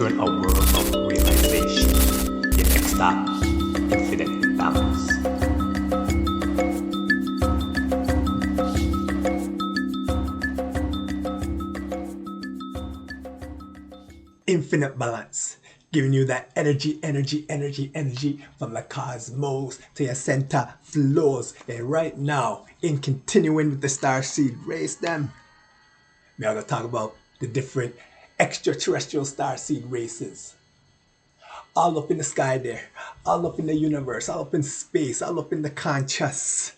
entering a world of realization in extra infinite balance. Infinite balance, giving you that energy from the cosmos to your center flows. And right now, in continuing with the starseed race, them, we're going to talk about the different extraterrestrial starseed races. All up in the sky there, all up in the universe, all up in space, all up in the conscious.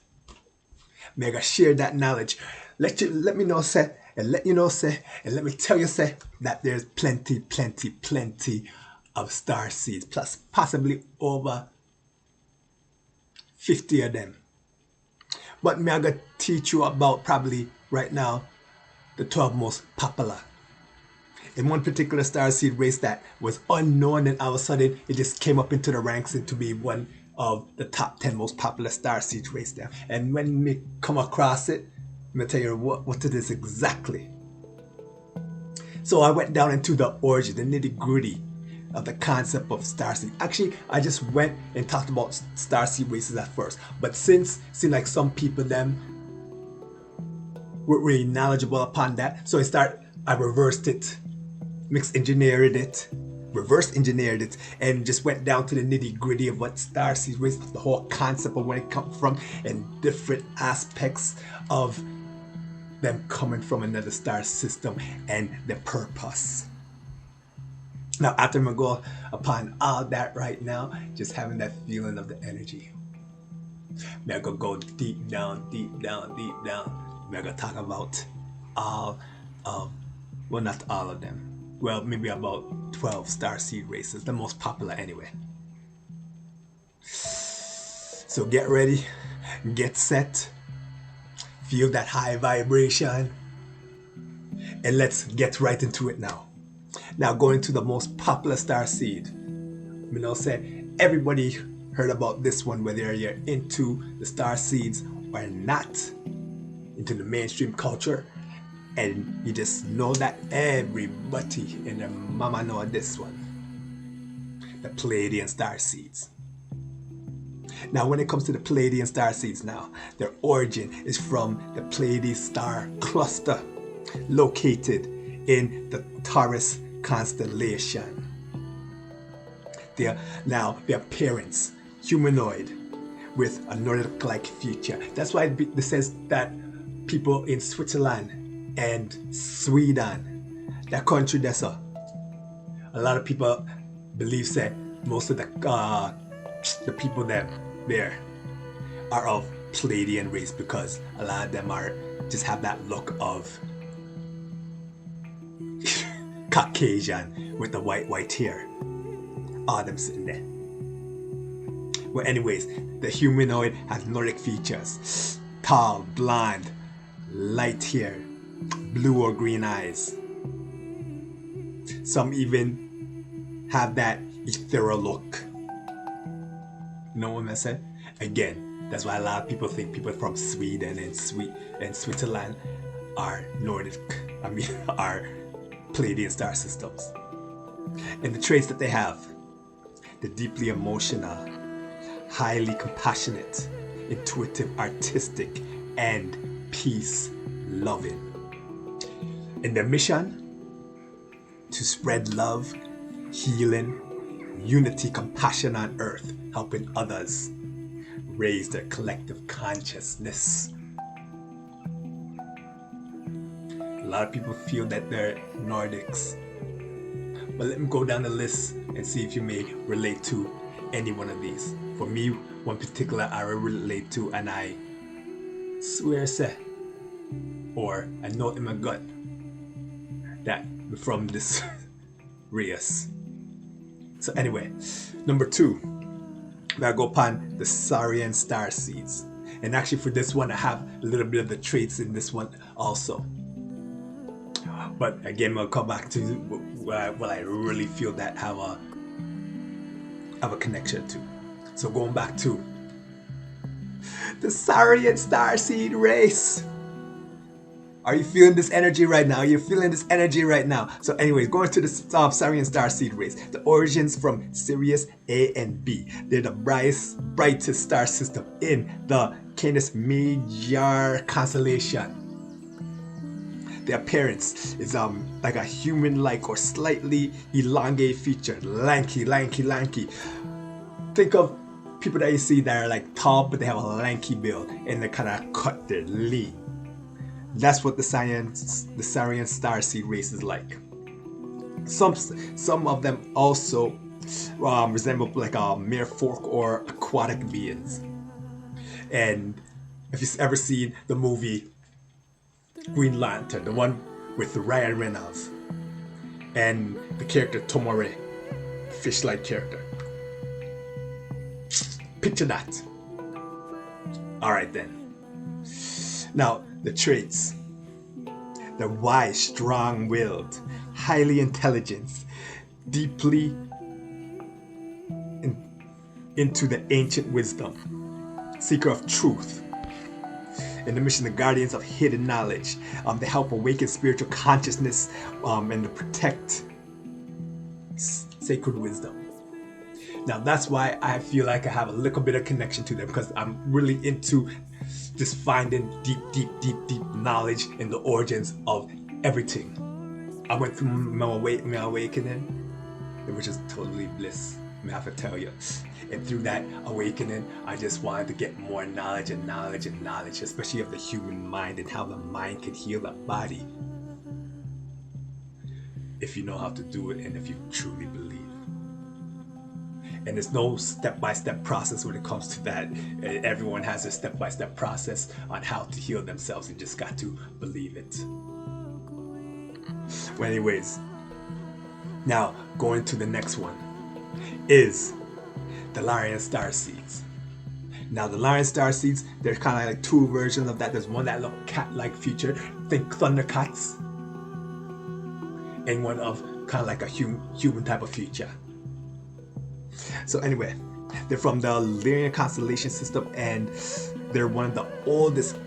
We're going to share that knowledge. Let me know, say, and let you know, say, and let me tell you, say, that there's plenty of starseeds, plus possibly over 50 of them. But me, I'm going to teach you about probably right now the 12 most popular. In one particular starseed race that was unknown, and all of a sudden it just came up into the ranks and to be one of the top 10 most popular starseed race there. And when we come across it, I'm going to tell you what it is exactly. So I went down into the origin, the nitty gritty of the concept of starseed. Actually, I just went and talked about starseed races at first. But since it seemed like some people them were really knowledgeable upon that, so I reversed it, reverse engineered it, and just went down to the nitty gritty of what starseed race, the whole concept of where it comes from, and different aspects of them coming from another star system and the purpose. Now, after we go upon all that right now, just having that feeling of the energy, we're gonna go deep down. We're gonna talk about all of, well, not all of them. Well, maybe about 12 starseed races, the most popular anyway. So get ready, get set, feel that high vibration, and let's get right into it now. Now, going to the most popular starseed. You know, say everybody heard about this one, whether you're into the starseeds or not, into the mainstream culture, and you just know that everybody and their mama know this one, the Pleiadian starseeds. Now, when it comes to the Pleiadian starseeds, now their origin is from the Pleiades star cluster, located in the Taurus constellation. Their appearance, humanoid, with a Nordic-like feature. That's why it says that people in Switzerland and Sweden, that country there's a lot of people believe that most of the people that there are of Pleiadian race, because a lot of them just have that look of Caucasian with the white hair. All them sitting there. Well, anyways, the humanoid has Nordic features: tall, blonde, light hair, blue or green eyes. Some even have that ethereal look. You know what I said? Again, that's why a lot of people think people from Sweden and Switzerland are are Pleiadian star systems. And the traits that they have: they're deeply emotional, highly compassionate, intuitive, artistic, and peace-loving. And their mission: to spread love, healing, unity, compassion on earth, helping others raise their collective consciousness. A lot of people feel that they're Nordics. But let me go down the list and see if you may relate to any one of these. For me, one particular I relate to, and I swear say, or I know in my gut, that from this race. So anyway, number 2, I go upon the Saurian starseeds. And actually for this one, I have a little bit of the traits in this one also. But again, I'll come back to what I really feel that have a connection to. So going back to the Saurian starseed race. Are you feeling this energy right now? You're feeling this energy right now. So anyways, going to the Sarian Starseed race. The origins from Sirius A and B. They're the brightest star system in the Canis Major constellation. The appearance is like a human-like or slightly elongated feature. Lanky. Think of people that you see that are like tall, but they have a lanky build and they're kind of cut, they're lean. That's what the Sarian Starseed race is like. Some of them also resemble like a mere fork or aquatic beings. And if you've ever seen the movie Green Lantern, the one with Ryan Reynolds and the character Tomore, fish-like character. Picture that. Alright then. Now, the traits. They're wise, strong-willed, highly intelligent, deeply into the ancient wisdom, seeker of truth. In the mission, the guardians of hidden knowledge. They help awaken spiritual consciousness and to protect sacred wisdom. Now that's why I feel like I have a little bit of connection to them, because I'm really into just finding deep knowledge in the origins of everything. I went through my awakening, which is totally bliss, I have to tell you. And through that awakening, I just wanted to get more knowledge, especially of the human mind and how the mind can heal the body. If you know how to do it and if you truly believe. And there's no step-by-step process when it comes to that. Everyone has a step-by-step process on how to heal themselves. You just got to believe it. Well, anyways, now going to the next one is the Larian Starseeds. Now the Larian Starseeds, there's kind of like two versions of that. There's one that look cat-like feature, think Thundercats, and one of kind of like a human type of feature. So anyway, they're from the Larian constellation system, and they're one of the oldest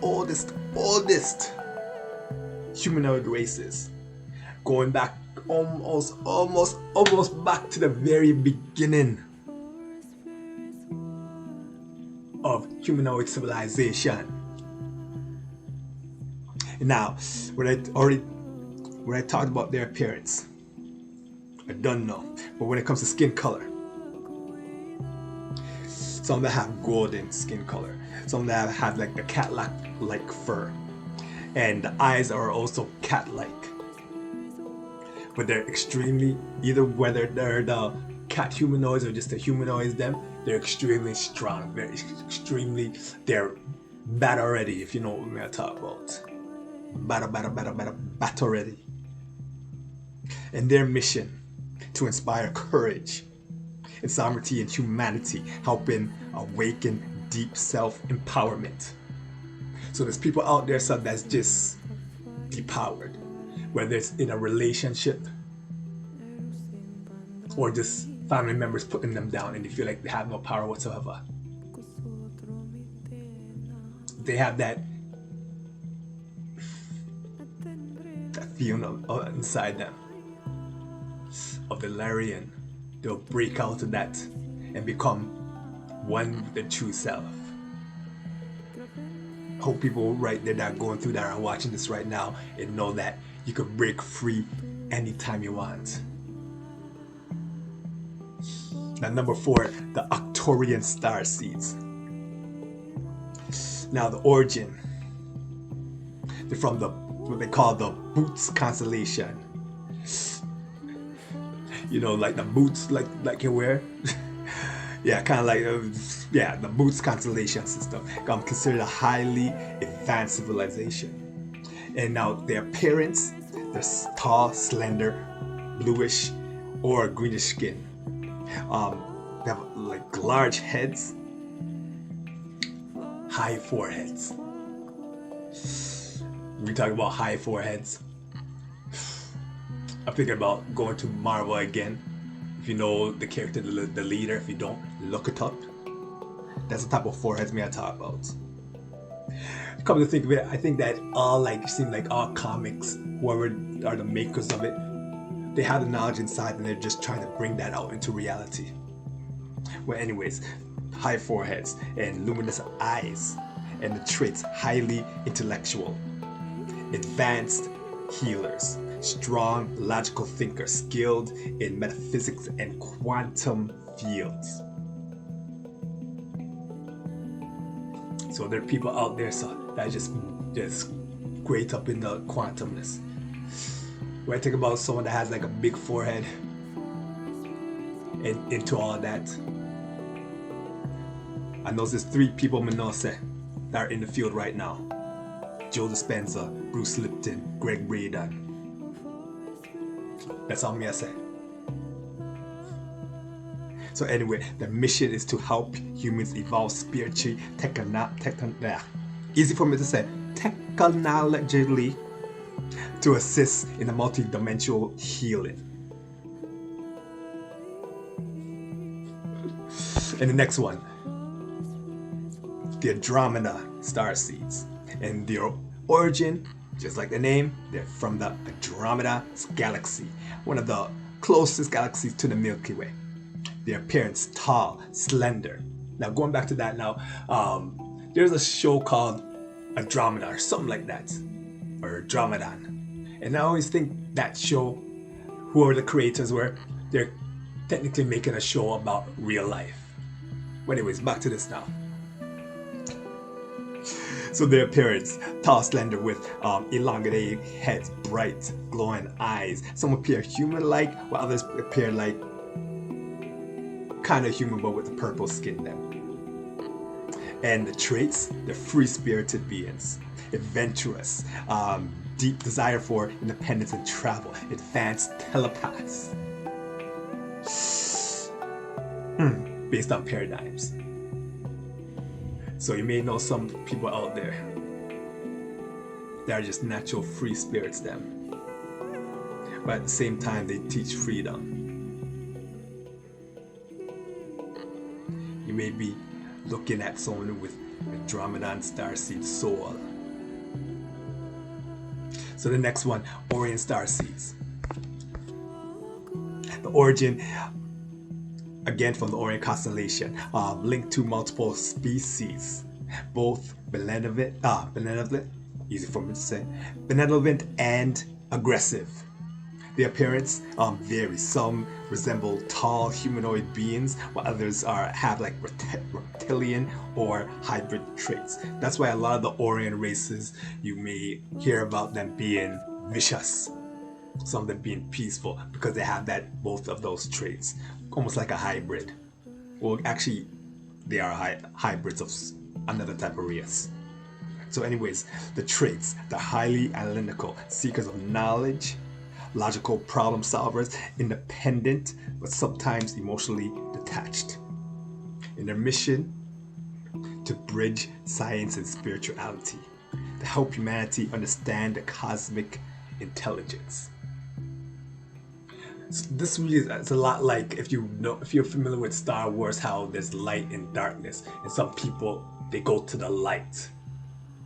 humanoid races, going back almost back to the very beginning of humanoid civilization. Now, when I talked about their appearance, I don't know, but when it comes to skin color, some that have golden skin color, some that have like the cat-like fur, and the eyes are also cat-like. But they're extremely, either whether they're the cat humanoids or just the humanoids them, they're extremely strong. They're battle ready, if you know what I'm talking about. Battle ready. And their mission to inspire courage and sovereignty and humanity, helping awaken deep self-empowerment. So there's people out there that's just depowered, whether it's in a relationship or just family members putting them down and they feel like they have no power whatsoever. They have that feeling inside them of the Larian. They'll break out of that and become one with the true self. Hope people right there that are going through that are watching this right now and know that you can break free anytime you want. Now, number 4, the Arcturian Starseeds. Now, the origin, they're from what they call the Boots constellation. You know, like the boots like you wear. Yeah, kind of like the Boots constellation system. Considered a highly advanced civilization. And now their appearance, they're tall, slender, bluish or greenish skin. They have like large heads, high foreheads. We talk about high foreheads. I'm thinking about going to Marvel again. If you know the character, the leader, if you don't, look it up. That's the type of foreheads I talk about. come to think of it, I think that all all comics, whoever are the makers of it, they have the knowledge inside and they're just trying to bring that out into reality. Well, anyways, high foreheads and luminous eyes, and the traits highly intellectual, advanced healers, strong logical thinkers, skilled in metaphysics and quantum fields. So there are people out there that just great up in the quantumness. When I think about someone that has like a big forehead and into all of that, I know there's 3 people I know that are in the field right now. Joe Dispenza, Bruce Lipton, Greg Braden. That's all me I say. So anyway, the mission is to help humans evolve spiritually, easy for me to say, technologically, to assist in the multi-dimensional healing. And the next one, the Andromeda starseeds, and their origin, just like the name, they're from the Andromeda galaxy, one of the closest galaxies to the Milky Way. Their appearance, tall, slender. Now going back to that now, there's a show called Andromeda or something like that, or Andromedan. And I always think that show, whoever the creators were, they're technically making a show about real life. But anyways, back to this now. So their appearance, tall, slender, with elongated heads, bright, glowing eyes. Some appear human-like, while others appear like kind of human, but with the purple skin then. And the traits, they're free-spirited beings, adventurous, deep desire for independence and travel, advanced telepaths. Based on paradigms. So you may know some people out there that are just natural free spirits them. But at the same time, they teach freedom. You may be looking at someone with Andromedan starseed soul. So the next one, Orion starseeds. The origin, again from the Orion constellation, linked to multiple species, both benevolent, easy for me to say, benevolent and aggressive. The appearance varies. Some resemble tall humanoid beings, while others have like reptilian or hybrid traits. That's why a lot of the Orion races, you may hear about them being vicious, some of them being peaceful, because they have both of those traits, almost like a hybrid. Well, actually, they are hybrids of another type of race. So anyways, the traits, they're highly analytical, seekers of knowledge, logical problem solvers, independent, but sometimes emotionally detached. In their mission, to bridge science and spirituality, to help humanity understand the cosmic intelligence. So this really is a lot like if you're familiar with Star Wars, how there's light and darkness, and some people they go to the light,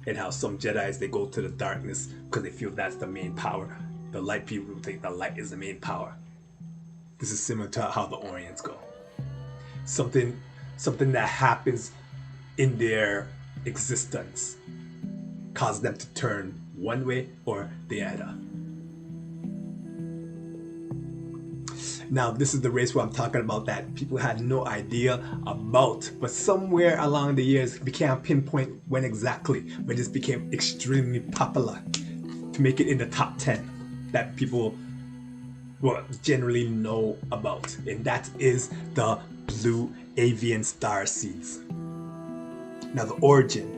and how some Jedis they go to the darkness because they feel that's the main power. The light people think the light is the main power. This is similar to how the Orions go. Something that happens in their existence causes them to turn one way or the other. Now, this is the race where I'm talking about that people had no idea about, but somewhere along the years, we can't pinpoint when exactly, but this became extremely popular to make it in the top 10 that people generally know about, and that is the blue avian starseeds. Now, the origin,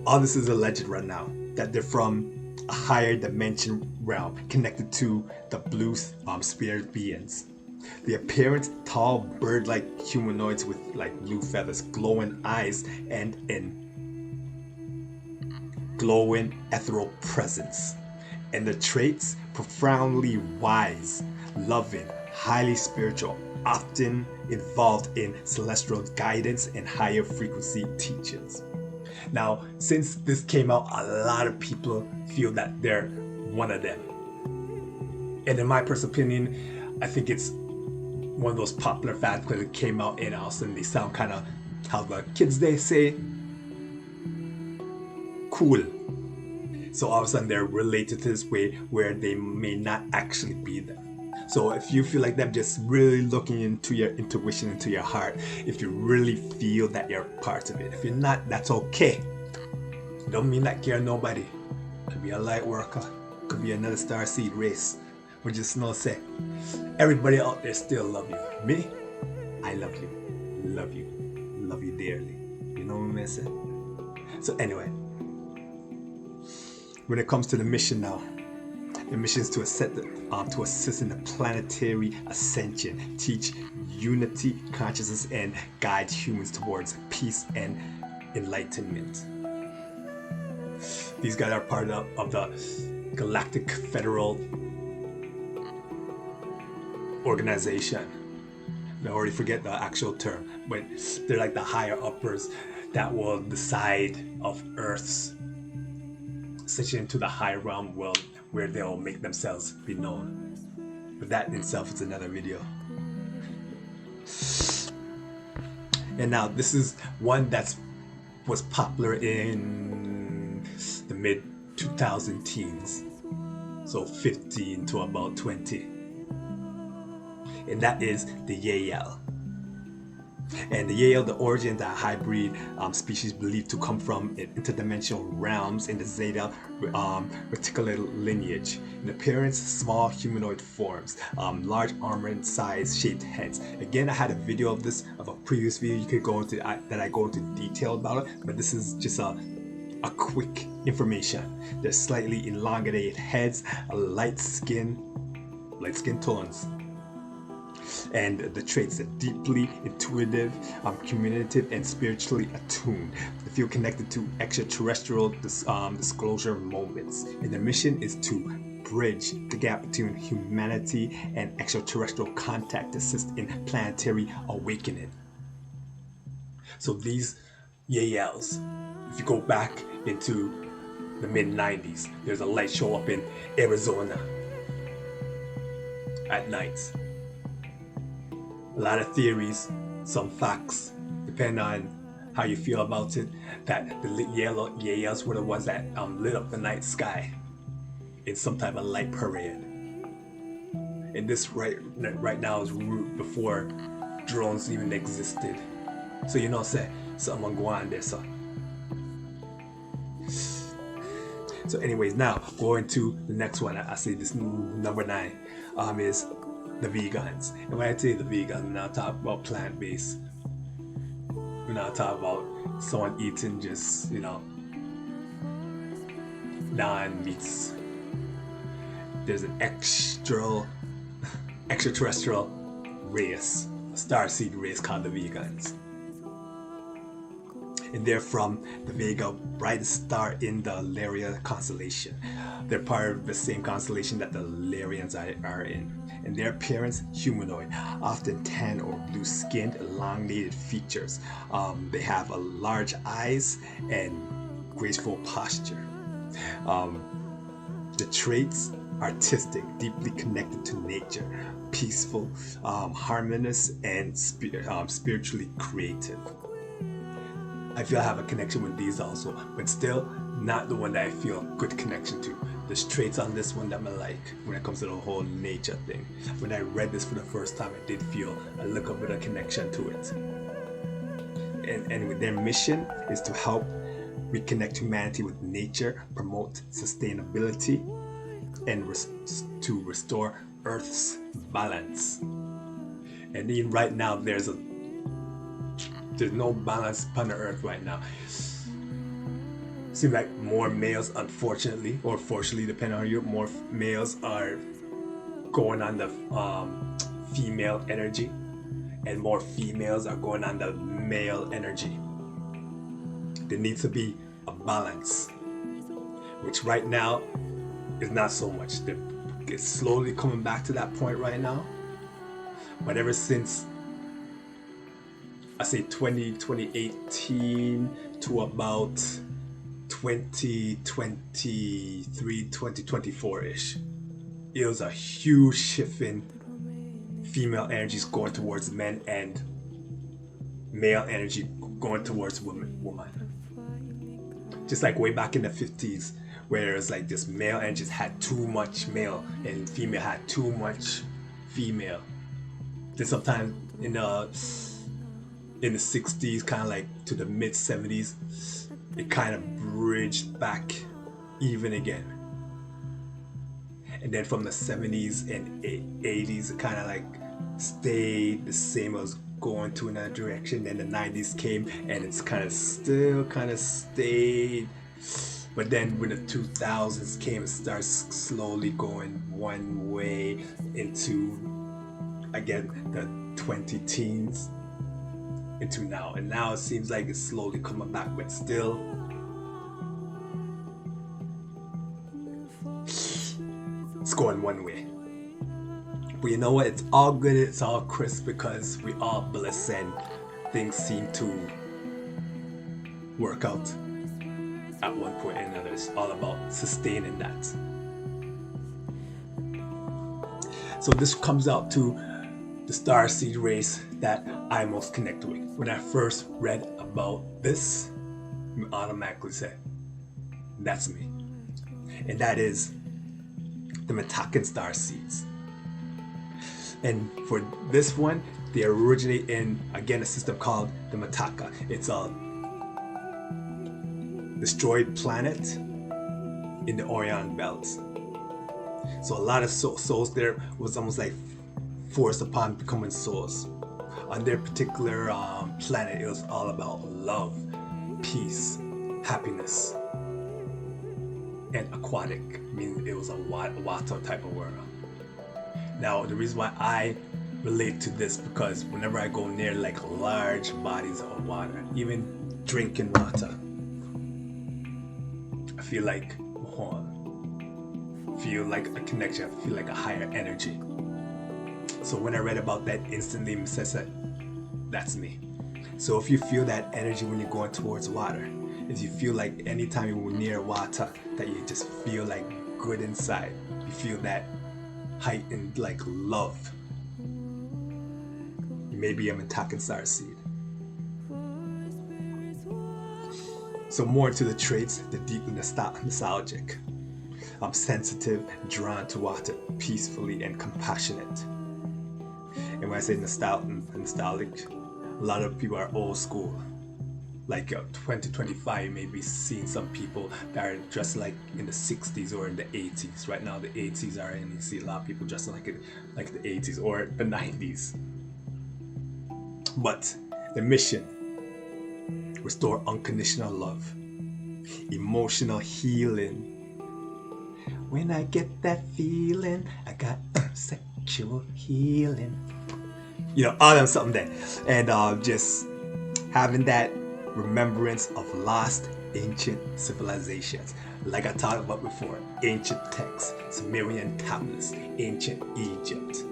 all this is alleged right now, that they're from a higher dimension realm connected to the blue spirit beings. The appearance, tall bird-like humanoids with like blue feathers, glowing eyes, and an glowing ethereal presence. And the traits, profoundly wise, loving, highly spiritual, often involved in celestial guidance and higher frequency teachings. Now, since this came out, a lot of people feel that they're one of them. And in my personal opinion, I think it's one of those popular fads because it came out and all of a sudden they sound kind of, how the kids they say, cool. So all of a sudden they're related to this way where they may not actually be them. So if you feel like that, just really looking into your intuition, into your heart, if you really feel that you're part of it. If you're not, that's okay. Don't mean that care nobody. Could be a light worker, could be another starseed race. We just know say, everybody out there still love you. Me, I love you, love you, love you dearly. You know what I'm saying? So anyway, when it comes to the mission now, the mission is to assist in the planetary ascension, teach unity, consciousness, and guide humans towards peace and enlightenment. These guys are part of the Galactic Federal Organization. I already forget the actual term, but they're like the higher uppers that will decide of Earth's ascension into the higher realm world, where they'll make themselves be known. But that in itself is another video. And now this is one that was popular in the mid 2000 teens, so 15 to about 20, and that is the Yael. And the Yael, the origin, the hybrid species believed to come from interdimensional realms in the Zeta reticulate lineage. In appearance, small humanoid forms, large armored-sized shaped heads. Again, I had a video of this, of a previous video you could go into that I go into detail about it, but this is just a quick information. They're slightly elongated heads, light skin tones. And the traits are deeply intuitive, communicative, and spiritually attuned. They feel connected to extraterrestrial disclosure moments. And their mission is to bridge the gap between humanity and extraterrestrial contact, assist in planetary awakening. So these Yaels, if you go back into the mid-90s, there's a light show up in Arizona at night. A lot of theories, some facts, depending on how you feel about it, that the Yaels were the ones that lit up the night sky in some type of light parade. And this right now is before drones even existed. So you know, say something go on there, so. So anyways, now going to the next one. I say this number 9 is the vegans. And when I say the vegans, I'm not talking about plant-based. We're not talking about someone eating just, non-meats. There's an extraterrestrial race, a starseed race called the vegans. And they're from the Vega, brightest star in the Lyra constellation. They're part of the same constellation that the Lyrians are in. And their appearance, humanoid, often tan or blue-skinned, elongated features. They have a large eyes and graceful posture. The traits, artistic, deeply connected to nature, peaceful, harmonious, and spiritually creative. I feel I have a connection with these also, but still not the one that I feel a good connection to. There's traits on this one that I like when it comes to the whole nature thing. When I read this for the first time, I did feel a little bit of connection to it. And their mission is to help reconnect humanity with nature, promote sustainability, and to restore Earth's balance. And even right now, there's no balance upon the Earth right now. Seems like more males, unfortunately, or fortunately, depending on you, more males are going on the female energy, and more females are going on the male energy. There needs to be a balance, which right now is not so much. It's slowly coming back to that point right now. But ever since I say 2018 to about 2023, 2024-ish. It was a huge shift in female energies going towards men and male energy going towards woman. Just like way back in the 50s, where it was like this male energies had too much male and female had too much female. Then sometimes in the 60s, kind of like to the mid 70s, it kind of bridged back even again. And then from the 70s and 80s, it kind of like stayed the same. It was going to another direction. Then the 90s came and it's kind of still kind of stayed. But then when the 2000s came, it starts slowly going one way into, again, the 20-teens into now. And now it seems like it's slowly coming back, but still it's going one way. But you know what? It's all good. It's all crisp because we all blessed and things seem to work out at one point or another. It's all about sustaining that. So this comes out to the starseed race that I most connect with. When I first read about this, I automatically said, that's me. And that is the Matakan starseeds. And for this one, they originate in, again, a system called the Mataka. It's a destroyed planet in the Orion belt. So a lot of souls there was almost like forced upon becoming souls. On their particular planet, it was all about love, peace, happiness, and aquatic. I mean, it was a water type of world. Now, the reason why I relate to this, because whenever I go near like large bodies of water, even drinking water, I feel like a connection, I feel like a higher energy. So when I read about that, instantly it says that that's me. So if you feel that energy when you're going towards water, if you feel like anytime you're near water that you just feel like good inside, you feel that heightened like love, maybe I'm attacking starseed. So more into the traits, the deeply nostalgic. I'm sensitive, drawn to water, peacefully and compassionate. And when I say nostalgic, a lot of people are old school. Like 2025, you may be seeing some people that are dressed like in the 60s or in the 80s. Right now, the 80s are in. You see a lot of people dressing like the 80s or the 90s. But the mission: restore unconditional love, emotional healing. When I get that feeling, I got sexual healing. You know, all them something there. And just having that remembrance of lost ancient civilizations. Like I talked about before, ancient texts, Sumerian tablets, ancient Egypt,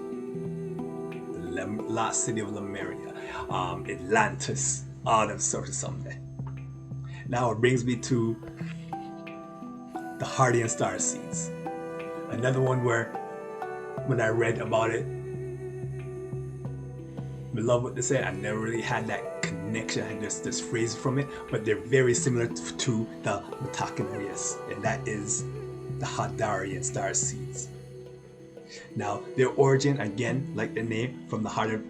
the lost city of Lemuria, Atlantis, all them sort of something. Now it brings me to the Hardian starseeds. Another one where when I read about it, I love what they said. I never really had that connection. I had this phrase from it, but they're very similar to the Matakan race, and that is the Hadarian starseeds. Now, their origin, again, like the name, from the heart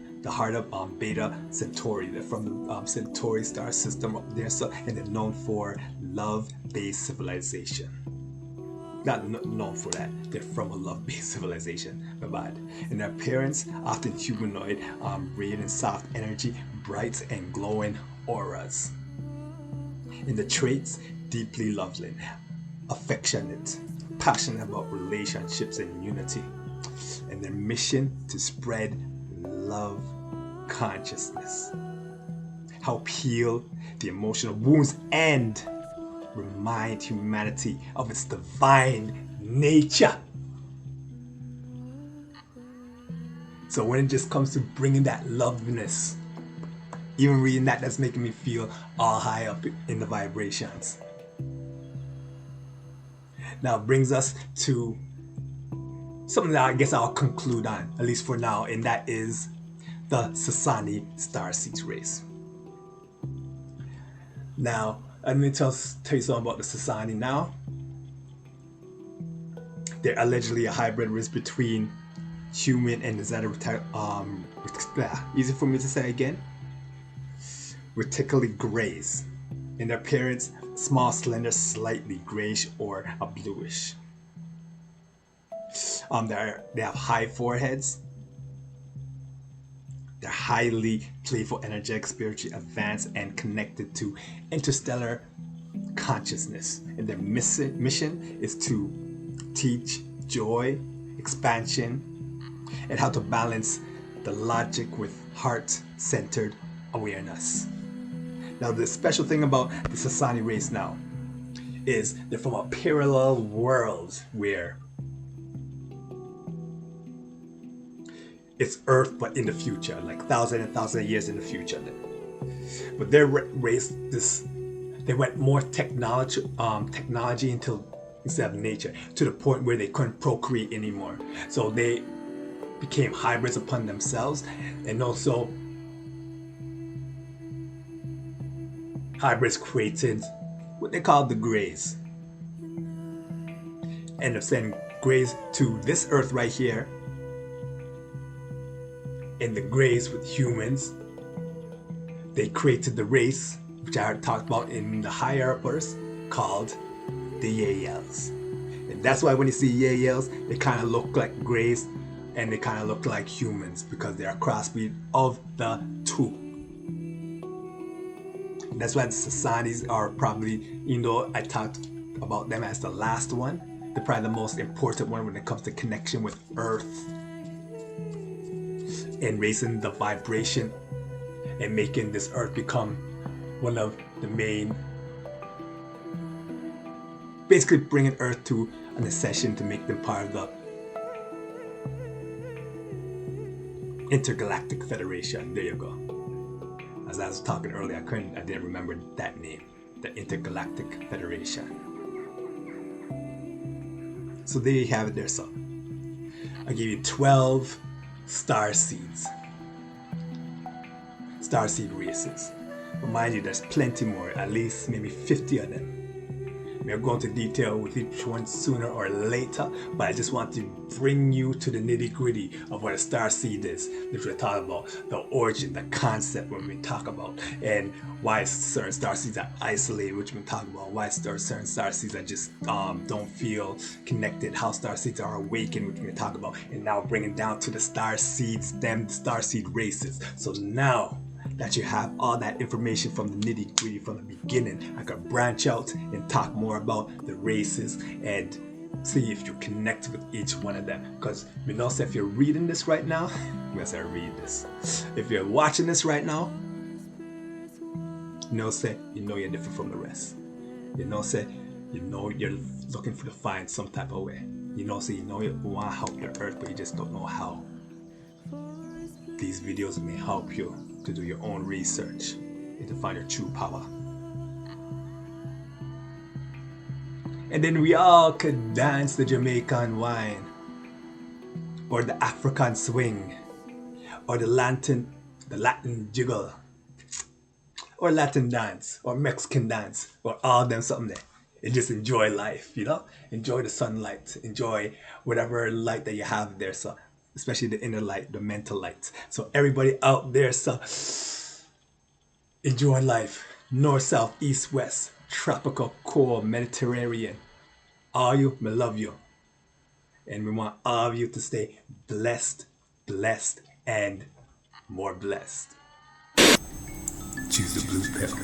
of Beta Centauri. They're from the Centauri star system up there, so, and they're known for love-based civilization. Not known for that. They're from a love-based civilization. Bye-bye. In their appearance, often humanoid, radiant soft energy, bright and glowing auras. In the traits, deeply lovely, affectionate, passionate about relationships and unity. And their mission to spread love consciousness. Help heal the emotional wounds and remind humanity of its divine nature. So when it just comes to bringing that loveliness, Even reading that's making me feel all high up in the vibrations. Now it brings us to something that I guess I'll conclude on, at least for now, and that is the Sasani Starseeds race. Now, let me tell you something about the Sasani now. They're allegedly a hybrid race between human and easy for me to say again, reticuli grays. In their appearance, small, slender, slightly grayish or a bluish. They have high foreheads. They're highly playful, energetic, spiritually advanced, and connected to interstellar consciousness. And their mission is to teach joy, expansion, and how to balance the logic with heart-centered awareness. Now, the special thing about the Sasani race now is they're from a parallel world where it's Earth, but in the future, like thousands and thousands of years in the future. But their race, they went more technology instead of nature, to the point where they couldn't procreate anymore. So they became hybrids upon themselves, and also hybrids created what they call the Greys. End up sending Greys to this Earth right here, and the Greys with humans. They created the race, which I talked about in the higher uppers, called the Yaels. And that's why when you see Yaels, they kind of look like Greys and they kind of look like humans, because they're a crossbreed of the two. And that's why the Sasanis are probably, even though I talked about them as the last one, they're probably the most important one when it comes to connection with Earth and raising the vibration and making this Earth become one of the main, basically bringing Earth to an ascension to make them part of the Intergalactic Federation. There you go. As I was talking earlier, I didn't remember that name, the Intergalactic Federation. So there you have it there, so I give you 12 Starseeds. Starseed races. But mind you, there's plenty more, at least maybe 50 of them. We'll go into detail with each one sooner or later, but I just want to bring you to the nitty-gritty of what a starseed is, which we're talking about, the origin, the concept, when we talk about, and why certain starseeds are isolated, which we talk about, why certain starseeds are just don't feel connected, how starseeds are awakened, which we talk about, and now bringing down to the starseeds, them starseed races. So now that you have all that information from the nitty-gritty from the beginning, I can branch out and talk more about the races and see if you connect with each one of them. Because you know, so if you're reading this right now, yes, I read this. If you're watching this right now, you know, you're different from the rest. You know, you're looking to find some type of way. You know, you want to help the Earth, but you just don't know how. These videos may help you to do your own research and to find your true power. And then we all could dance the Jamaican wine, or the African swing, or the Latin jiggle, or Latin dance, or Mexican dance, or all them something there. And just enjoy life, you know? Enjoy the sunlight, enjoy whatever light that you have there, so especially the inner light, the mental light. So everybody out there, so enjoy life. North, south, east, west, tropical, cold, Mediterranean. All you, we love you. And we want all of you to stay blessed, and more blessed. Choose the blue pill.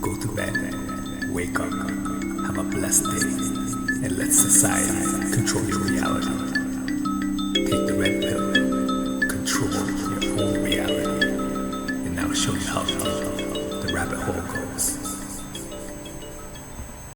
Go to bed. Wake up. Have a blessed day. And let society control your reality.